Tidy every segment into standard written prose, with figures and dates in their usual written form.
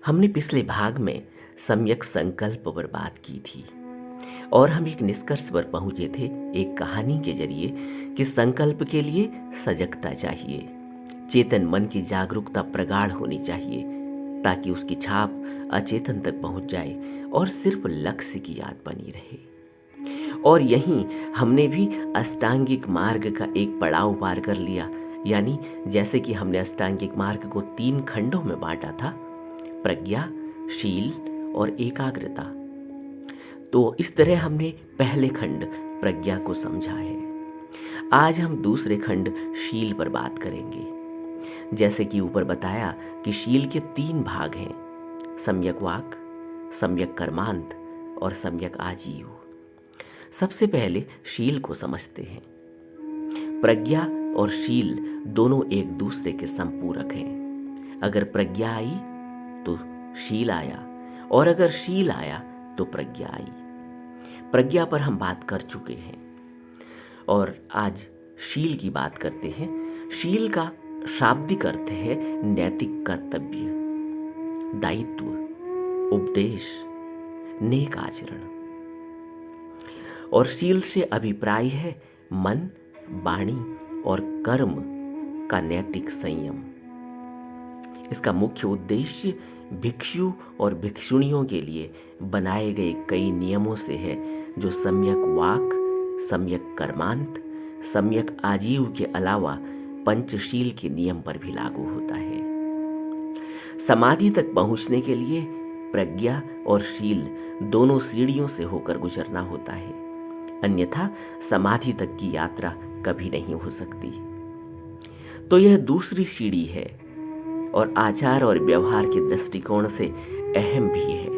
हमने पिछले भाग में सम्यक संकल्प पर बात की थी और हम एक निष्कर्ष पर पहुंचे थे एक कहानी के जरिए कि संकल्प के लिए सजगता चाहिए। चेतन मन की जागरूकता प्रगाढ़ होनी चाहिए ताकि उसकी छाप अचेतन तक पहुंच जाए और सिर्फ लक्ष्य की याद बनी रहे। और यहीं हमने भी अष्टांगिक मार्ग का एक पड़ाव पार कर लिया, यानी जैसे कि हमने अष्टांगिक मार्ग को 3 खंडों में बांटा था, प्रज्ञा, शील और एकाग्रता। तो इस तरह हमने पहले खंड प्रज्ञा को समझा है। आज हम दूसरे खंड शील पर बात करेंगे। जैसे कि ऊपर बताया कि शील के 3 भाग हैं, सम्यक वाक, सम्यक कर्मांत और सम्यक आजीव। सबसे पहले शील को समझते हैं। प्रज्ञा और शील दोनों एक दूसरे के संपूरक हैं। अगर प्रज्ञा आई तो शील आया और अगर शील आया तो प्रज्ञा आई। प्रज्ञा पर हम बात कर चुके हैं और आज शील की बात करते हैं। शील का शाब्दिक अर्थ है नैतिक कर्तव्य, दायित्व, उपदेश, नेक आचरण। और शील से अभिप्राय है मन, वाणी और कर्म का नैतिक संयम। इसका मुख्य उद्देश्य भिक्षु और भिक्षुणियों के लिए बनाए गए कई नियमों से है, जो सम्यक वाक, सम्यक कर्मांत, सम्यक आजीव के अलावा पंचशील के नियम पर भी लागू होता है। समाधि तक पहुंचने के लिए प्रज्ञा और शील दोनों सीढ़ियों से होकर गुजरना होता है, अन्यथा समाधि तक की यात्रा कभी नहीं हो सकती। तो यह दूसरी सीढ़ी है और आचार और व्यवहार के दृष्टिकोण से अहम भी है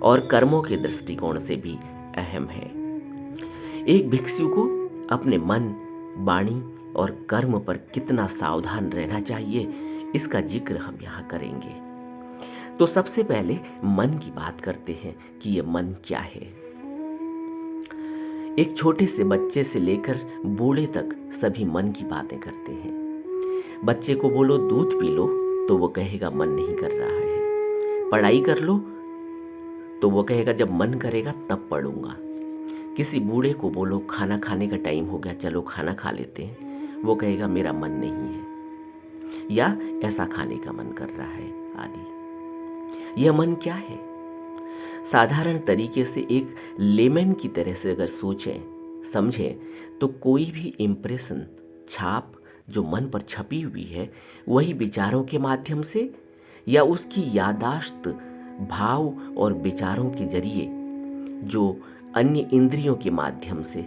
और कर्मों के दृष्टिकोण से भी अहम है। एक भिक्षु को अपने मन, वाणी और कर्म पर कितना सावधान रहना चाहिए, इसका जिक्र हम यहाँ करेंगे। तो सबसे पहले मन की बात करते हैं कि यह मन क्या है। एक छोटे से बच्चे से लेकर बूढ़े तक सभी मन की बातें करते हैं। बच्चे को बोलो दूध पी लो तो वो कहेगा मन नहीं कर रहा है। पढ़ाई कर लो तो वो कहेगा जब मन करेगा तब पढ़ूंगा। किसी बूढ़े को बोलो खाना खाने का टाइम हो गया, चलो खाना खा लेते हैं, वो कहेगा मेरा मन नहीं है, या ऐसा खाने का मन कर रहा है आदि। यह मन क्या है? साधारण तरीके से एक लेमन की तरह से अगर सोचें, समझें, तो कोई भी इंप्रेशन, छाप जो मन पर छपी हुई है, वही विचारों के माध्यम से या उसकी यादाश्त, भाव और विचारों के जरिए जो अन्य इंद्रियों के माध्यम से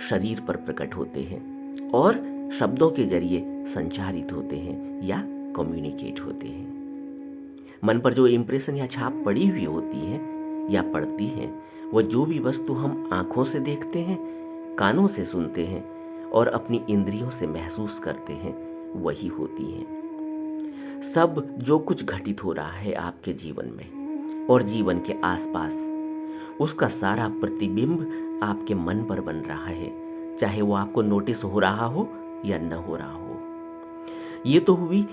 शरीर पर प्रकट होते हैं और शब्दों के जरिए संचारित होते हैं या कम्युनिकेट होते हैं। मन पर जो इंप्रेशन या छाप पड़ी हुई होती है या पड़ती है, वह जो भी वस्तु हम आंखों से देखते हैं, कानों से सुनते हैं और अपनी इंद्रियों से महसूस करते हैं, वही होती है। सब जो कुछ घटित हो रहा है आपके जीवन में और जीवन के आसपास, उसका सारा प्रतिबिंब आपके मन पर बन रहा है, चाहे वो आपको नोटिस हो रहा हो या न हो रहा हो। ये तो हुई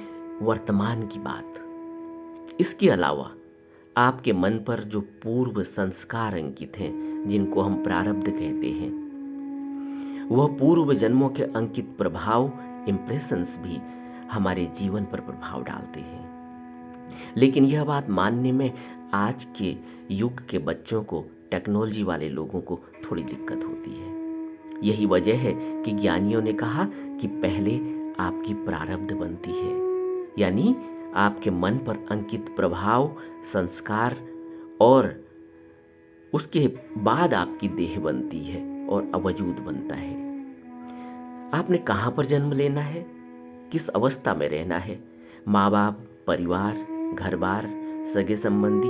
वर्तमान की बात। इसके अलावा आपके मन पर जो पूर्व संस्कार अंकित हैं, जिनको हम प्रारब्ध कहते हैं, वह पूर्व जन्मों के अंकित प्रभाव, इंप्रेशंस भी हमारे जीवन पर प्रभाव डालते हैं। लेकिन यह बात मानने में आज के युग के बच्चों को, टेक्नोलॉजी वाले लोगों को थोड़ी दिक्कत होती है। यही वजह है कि ज्ञानियों ने कहा कि पहले आपकी प्रारब्ध बनती है, यानी आपके मन पर अंकित प्रभाव, संस्कार, और उसके बाद आपकी देह बनती है और वजूद बनता है। आपने कहाँ पर जन्म लेना है, किस अवस्था में रहना है, माँ बाप, परिवार, घर बार, सगे संबंधी,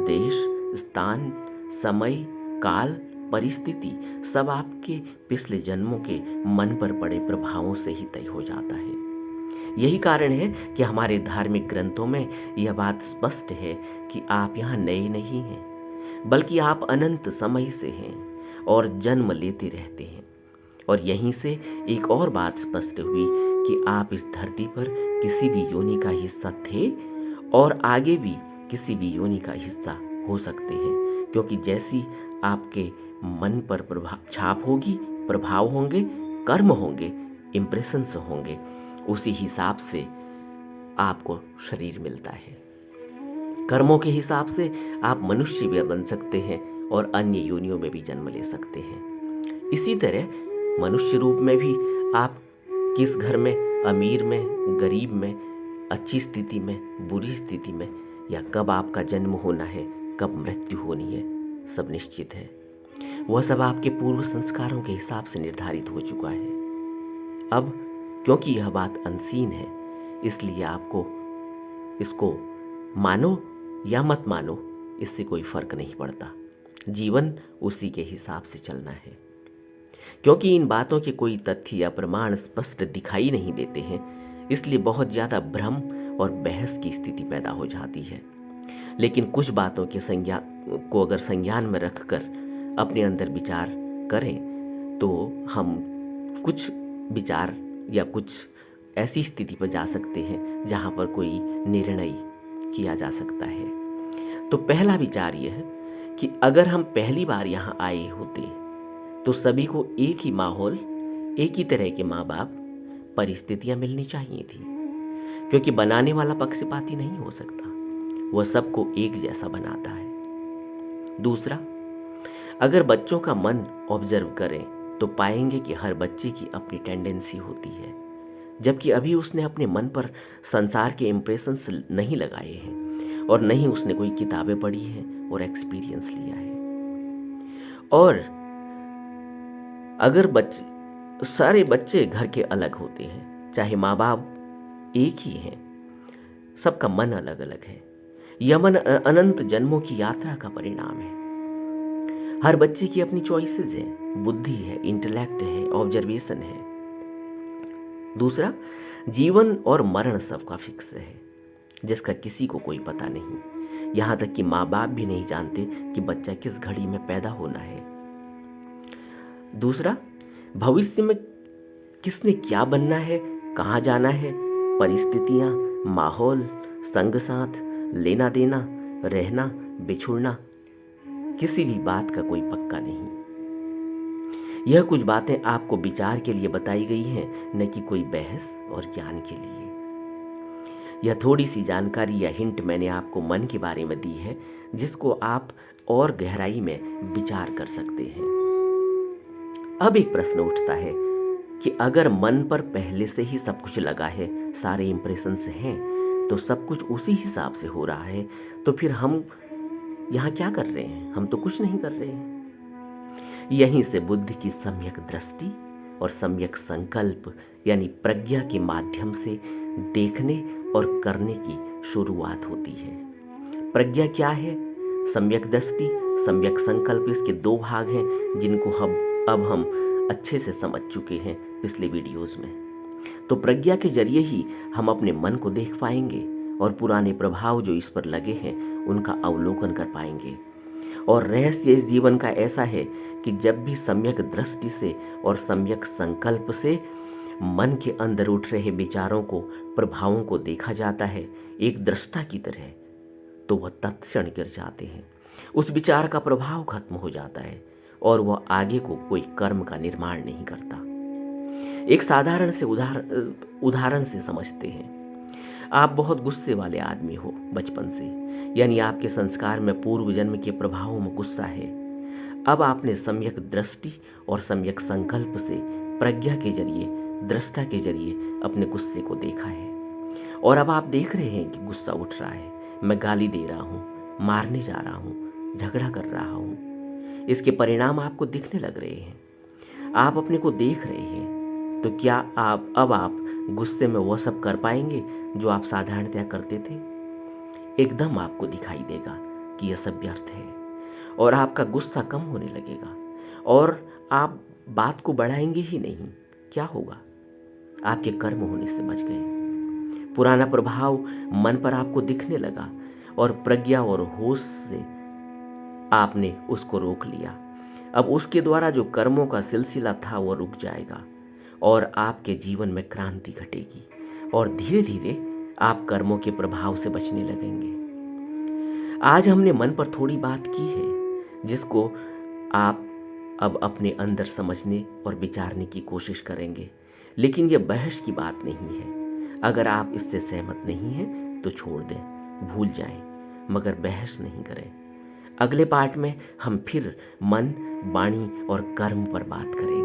देश, स्थान, समय, काल, परिस्थिति, सब आपके पिछले जन्मों के मन पर पड़े प्रभावों से ही तय हो जाता है। यही कारण है कि हमारे धार्मिक ग्रंथों में यह बात स्पष्ट है कि आप यहाँ नए नहीं हैं, बल्कि आप अनंत समय से हैं और जन्म लेते रहते हैं। और यहीं से एक और बात स्पष्ट हुई कि आप इस धरती पर किसी भी योनि का हिस्सा थे और आगे भी किसी भी योनि का हिस्सा हो सकते हैं, क्योंकि जैसी आपके मन पर छाप होगी, प्रभाव होंगे, कर्म होंगे, इम्प्रेशंस होंगे, उसी हिसाब से आपको शरीर मिलता है। कर्मों के हिसाब से आप मनुष्य भी बन सकते हैं और अन्य योनियों में भी जन्म ले सकते हैं। इसी तरह मनुष्य रूप में भी आप किस घर में, अमीर में, गरीब में, अच्छी स्थिति में, बुरी स्थिति में, या कब आपका जन्म होना है, कब मृत्यु होनी है, सब निश्चित है। वह सब आपके पूर्व संस्कारों के हिसाब से निर्धारित हो चुका है। अब क्योंकि यह बात अनसीन है, इसलिए आपको इसको मानो या मत मानो, इससे कोई फर्क नहीं पड़ता। जीवन उसी के हिसाब से चलना है। क्योंकि इन बातों के कोई तथ्य या प्रमाण स्पष्ट दिखाई नहीं देते हैं, इसलिए बहुत ज़्यादा भ्रम और बहस की स्थिति पैदा हो जाती है। लेकिन कुछ बातों के अगर संज्ञान में रखकर अपने अंदर विचार करें तो हम कुछ विचार या कुछ ऐसी स्थिति पर जा सकते हैं जहाँ पर कोई निर्णय किया जा सकता है। तो पहला विचार यह है कि अगर हम पहली बार यहाँ आए होते तो सभी को एक ही माहौल, एक ही तरह के माँ बाप, परिस्थितियाँ मिलनी चाहिए थी, क्योंकि बनाने वाला पक्षपाती नहीं हो सकता, वह सबको एक जैसा बनाता है। दूसरा, अगर बच्चों का मन ऑब्जर्व करें तो पाएंगे कि हर बच्चे की अपनी टेंडेंसी होती है, जबकि अभी उसने अपने मन पर संसार के इम्प्रेशंस नहीं लगाए हैं और नहीं उसने कोई किताबें पढ़ी हैं और एक्सपीरियंस लिया है। और अगर सारे बच्चे घर के अलग होते हैं, चाहे माँ बाप एक ही हैं, सबका मन अलग अलग है। यह मन अनंत जन्मों की यात्रा का परिणाम है। हर बच्चे की अपनी चॉइसेस हैं, बुद्धि है, इंटेलेक्ट है, ऑब्जर्वेशन है। दूसरा, जीवन और मरण सबका फिक्स है, जिसका किसी को कोई पता नहीं। यहाँ तक कि माँ बाप भी नहीं जानते कि बच्चा किस घड़ी में पैदा होना है। दूसरा, भविष्य में किसने क्या बनना है, कहाँ जाना है, परिस्थितियाँ, माहौल, संग साथ, लेना देना, रहना, बिछुड़ना, किसी भी बात का कोई पक्का नहीं। यह कुछ बातें आपको विचार के लिए बताई गई हैं, न कि कोई बहस और ज्ञान के लिए। यह थोड़ी सी जानकारी या हिंट मैंने आपको मन के बारे में दी है, जिसको आप और गहराई में विचार कर सकते हैं। अब एक प्रश्न उठता है कि अगर मन पर पहले से ही सब कुछ लगा है, सारे इंप्रेशंस हैं, तो सब कुछ उसी हिसाब से हो रहा है, तो फिर हम यहाँ क्या कर रहे हैं? हम तो कुछ नहीं कर रहे हैं। यहीं से बुद्धि की सम्यक दृष्टि और सम्यक संकल्प यानी प्रज्ञा के माध्यम से देखने और करने की शुरुआत होती है। प्रज्ञा क्या है? सम्यक दृष्टि, सम्यक संकल्प, इसके दो भाग हैं जिनको अब हम अच्छे से समझ चुके हैं पिछले वीडियोस में। तो प्रज्ञा के जरिए ही हम अपने मन को देख पाएंगे और पुराने प्रभाव जो इस पर लगे हैं उनका अवलोकन कर पाएंगे। और रहस्य इस जीवन का ऐसा है कि जब भी सम्यक दृष्टि से और सम्यक संकल्प से मन के अंदर उठ रहे विचारों को, प्रभावों को देखा जाता है एक दृष्टा की तरह, तो वह तत्क्षण गिर जाते हैं। उस विचार का प्रभाव खत्म हो जाता है और वह आगे को कोई कर्म का निर्माण नहीं करता। एक साधारण से उदाहरण से समझते हैं। आप बहुत गुस्से वाले आदमी हो बचपन से, यानी आपके संस्कार में पूर्व जन्म के प्रभावों में गुस्सा है। अब आपने सम्यक दृष्टि और सम्यक संकल्प से प्रज्ञा के जरिए, दृष्टा के जरिए अपने गुस्से को देखा है और अब आप देख रहे हैं कि गुस्सा उठ रहा है, मैं गाली दे रहा हूँ, मारने जा रहा हूँ, झगड़ा कर रहा हूँ। इसके परिणाम आपको दिखने लग रहे हैं, आप अपने को देख रहे हैं। तो क्या आप गुस्से में वह सब कर पाएंगे जो आप साधारणतया करते थे? एकदम आपको दिखाई देगा कि यह सब व्यर्थ है और आपका गुस्सा कम होने लगेगा और आप बात को बढ़ाएंगे ही नहीं। क्या होगा? आपके कर्म होने से बच गए। पुराना प्रभाव मन पर आपको दिखने लगा और प्रज्ञा और होश से आपने उसको रोक लिया। अब उसके द्वारा जो कर्मों का सिलसिला था वो रुक जाएगा और आपके जीवन में क्रांति घटेगी और धीरे धीरे आप कर्मों के प्रभाव से बचने लगेंगे। आज हमने मन पर थोड़ी बात की है जिसको आप अब अपने अंदर समझने और विचारने की कोशिश करेंगे, लेकिन यह बहस की बात नहीं है। अगर आप इससे सहमत नहीं हैं तो छोड़ दें, भूल जाएं, मगर बहस नहीं करें। अगले पार्ट में हम फिर मन, वाणी और कर्म पर बात करेंगे।